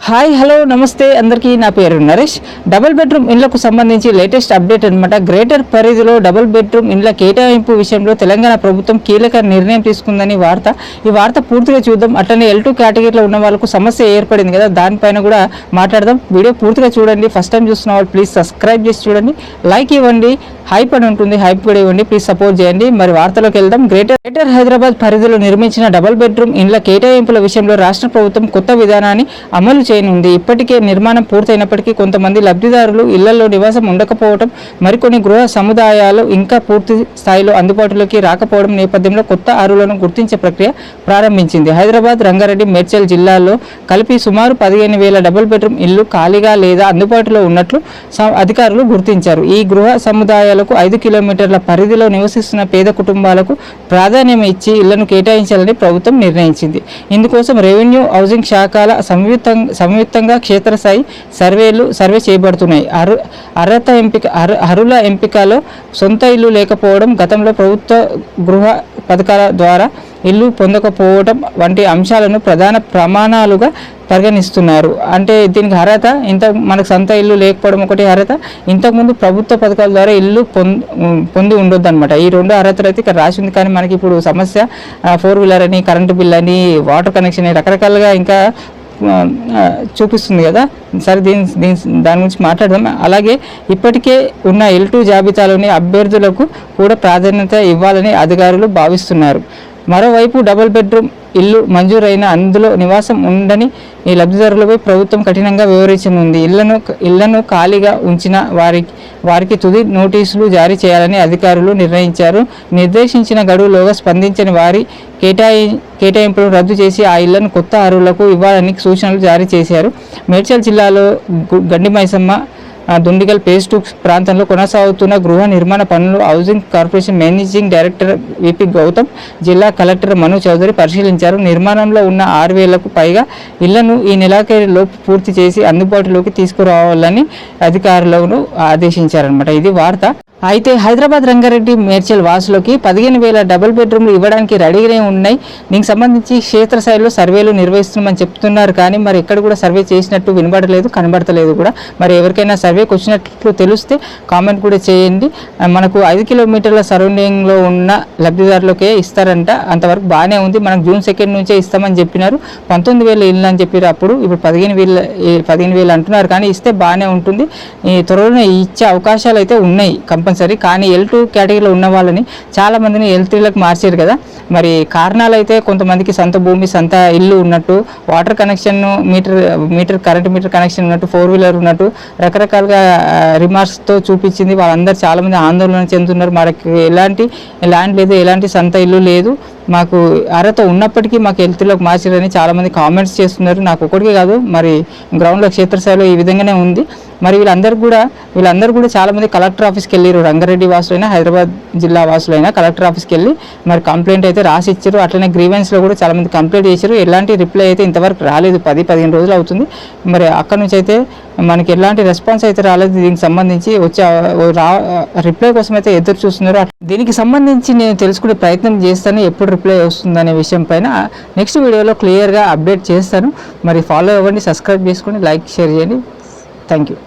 Hi hello నమస్తే అందరికీ నా పేరు నరేష్. డబుల్ బెడ్రూమ్ ఇండ్లకు సంబంధించి లేటెస్ట్ అప్డేట్ అనమాట. గ్రేటర్ పరిధిలో డబుల్ బెడ్రూమ్ ఇండ్ల కేటాయింపు విషయంలో తెలంగాణ ప్రభుత్వం కీలక నిర్ణయం తీసుకుందని వార్త. ఈ వార్త పూర్తిగా చూద్దాం. అట్లనే L2 కేటగిరీలో ఉన్న వాళ్ళకు సమస్య ఏర్పడింది కదా, దానిపైన కూడా మాట్లాడదాం. వీడియో పూర్తిగా చూడండి. ఫస్ట్ టైం చూస్తున్న వాళ్ళు ప్లీజ్ సబ్స్క్రైబ్ చేసి చూడండి, లైక్ ఇవ్వండి, హైప్ అని ఉంటుంది, హైప్ కూడా ఇవ్వండి, ప్లీజ్ సపోర్ట్ చేయండి. మరి వార్తలోకి వెళ్దాం. గ్రేటర్ హైదరాబాద్ పరిధిలో నిర్మించిన డబుల్ బెడ్రూమ్ ఇండ్ల కేటాయింపుల విషయంలో రాష్ట్ర ప్రభుత్వం కొత్త విధానాన్ని అమలు చేయనుంది. ఇప్పటికే నిర్మాణం పూర్తయినప్పటికీ కొంతమంది లబ్ధిదారులు ఇళ్లలో నివాసం ఉండకపోవడం, మరికొన్ని గృహ సముదాయాలు ఇంకా పూర్తి స్థాయిలో అందుబాటులోకి రాకపోవడం నేపథ్యంలో కొత్త అర్హులను గుర్తించే ప్రక్రియ ప్రారంభించింది. హైదరాబాద్, రంగారెడ్డి, మేడ్చల్ జిల్లాల్లో కలిపి సుమారు 15,000 డబుల్ బెడ్రూమ్ ఇళ్లు ఖాళీగా లేదా అందుబాటులో ఉన్నట్లు అధికారులు గుర్తించారు. ఈ గృహ సముదాయాలకు 5 కిలోమీటర్ల పరిధిలో నివసిస్తున్న పేద కుటుంబాలకు ప్రాధాన్యం ఇచ్చి ఇళ్లను కేటాయించాలని ప్రభుత్వం నిర్ణయించింది. ఇందుకోసం రెవెన్యూ, హౌసింగ్ శాఖల సంయుక్తంగా క్షేత్రస్థాయి సర్వే చేయబడుతున్నాయి. అర్హుల ఎంపికలో సొంత ఇల్లు లేకపోవడం, గతంలో ప్రభుత్వ గృహ పథకాల ద్వారా ఇల్లు పొందకపోవడం వంటి అంశాలను ప్రధాన ప్రమాణాలుగా పరిగణిస్తున్నారు. అంటే దీనికి అర్హత, మనకు సొంత ఇల్లు లేకపోవడం ఒకటి అర్హత, ఇంతకుముందు ప్రభుత్వ పథకాల ద్వారా ఇల్లు పొంది ఉండొద్దు అనమాట. ఈ 2 అర్హతలు అయితే ఇక్కడ రాసి ఉంది. కానీ మనకి ఇప్పుడు సమస్య 4 వీలర్ అని, కరెంటు బిల్ అని, వాటర్ కనెక్షన్ అని రకరకాలుగా ఇంకా చూపిస్తుంది కదా. సరే దాని గురించి మాట్లాడదాం. అలాగే ఇప్పటికే ఉన్న L2 జాబితాలోని అభ్యర్థులకు కూడా ప్రాధాన్యత ఇవ్వాలని అధికారులు భావిస్తున్నారు. మరోవైపు డబుల్ బెడ్రూమ్ ఇల్లు మంజూరైన అందులో నివాసం ఉండని ఈ లబ్ధిదారులపై ప్రభుత్వం కఠినంగా వ్యవహరించనుంది. ఇళ్లను ఖాళీగా ఉంచిన వారికి తుది నోటీసులు జారీ చేయాలని అధికారులు నిర్ణయించారు. నిర్దేశించిన గడువులోగా స్పందించని వారి కేటాయింపులను రద్దు చేసి ఆ ఇళ్లను కొత్త అర్హులకు ఇవ్వాలని సూచనలు జారీ చేశారు. మేడ్చల్ జిల్లాలో గండిమైసమ్మ, దుండిగల్ ఫేజ్ 2 ప్రాంతంలో కొనసాగుతున్న గృహ నిర్మాణ పనులు housing corporation managing director VP Gautam, జిల్లా కలెక్టర్ మను చౌదరి పరిశీలించారు. నిర్మాణంలో ఉన్న 6,000కు పైగా ఇళ్లను ఈ నెలాఖరులోపు పూర్తి చేసి అందుబాటులోకి తీసుకురావాలని అధికారులను ఆదేశించారన్నమాట. ఇది వార్త. అయితే హైదరాబాద్, రంగారెడ్డి, మేడ్చల్ వాసులకి 15,000 డబుల్ బెడ్రూమ్లు ఇవ్వడానికి రెడీగానే ఉన్నాయి. దీనికి సంబంధించి క్షేత్రస్థాయిలో సర్వేలు నిర్వహిస్తున్నామని చెప్తున్నారు. కానీ మరి ఎక్కడ కూడా సర్వే చేసినట్టు వినబడలేదు, కనబడతలేదు కూడా. మరి ఎవరికైనా సర్వేకి వచ్చినట్లు తెలిస్తే కామెంట్ కూడా చేయండి. మనకు 5 కిలోమీటర్ల సరౌండింగ్లో ఉన్న లబ్ధిదారులకే ఇస్తారంట. అంతవరకు బాగానే ఉంది. మనకు జూన్ 2 నుంచే ఇస్తామని చెప్పినారు. 19,000 ఇళ్ళు అని చెప్పారు అప్పుడు. ఇప్పుడు 15,000 అంటున్నారు. కానీ ఇస్తే బాగానే ఉంటుంది. ఈ త్వరలోనే ఇచ్చే అవకాశాలు అయితే ఉన్నాయి కంపల్సరీ. కానీ L2 కేటగిరీలో ఉన్న వాళ్ళని చాలా మందిని L3లకు మార్చారు కదా. మరి కారణాలు అయితే కొంతమందికి సొంత భూమి, సొంత ఇల్లు ఉన్నట్టు, water connection, current meter connection ఉన్నట్టు, 4 వీలర్ ఉన్నట్టు రకరకాలుగా రిమార్క్స్తో చూపించింది. వాళ్ళందరూ చాలామంది ఆందోళన చెందుతున్నారు. మనకి ఎలాంటి ల్యాండ్ లేదు, ఎలాంటి సొంత ఇల్లు లేదు, మాకు అర్హత ఉన్నప్పటికీ మాకు L3లోకి మార్చారని చాలామంది కామెంట్స్ చేస్తున్నారు. నాకు ఒకటికే కాదు, మరి గ్రౌండ్లో క్షేత్రస్థాయిలో ఈ విధంగానే ఉంది. మరి వీళ్ళందరూ కూడా చాలామంది కలెక్టర్ ఆఫీస్కి వెళ్ళారు. రంగారెడ్డి వాసులైనా, హైదరాబాద్ జిల్లా వాసులైనా కలెక్టర్ ఆఫీస్కి వెళ్ళి మరి కంప్లైంట్ అయితే రాసి ఇచ్చారు. అట్లనే గ్రీవెన్స్లో కూడా చాలామంది కంప్లైంట్ చేశారు. ఎలాంటి రిప్లై అయితే ఇంతవరకు రాలేదు. 10-15 రోజులు అవుతుంది. మరి అక్కడ నుంచి అయితే మనకి ఎలాంటి రెస్పాన్స్ అయితే రాలేదు. దీనికి సంబంధించి వచ్చే రిప్లై కోసం అయితే ఎదురు చూస్తున్నారు. దీనికి సంబంధించి నేను తెలుసుకునే ప్రయత్నం చేస్తాను, ఎప్పుడు రిప్లై వస్తుందనే విషయం పైన నెక్స్ట్ వీడియోలో క్లియర్గా అప్డేట్ చేస్తాను. మరి ఫాలో అవ్వండి, సబ్స్క్రైబ్ చేసుకోండి, లైక్, షేర్ చేయండి. Thank you.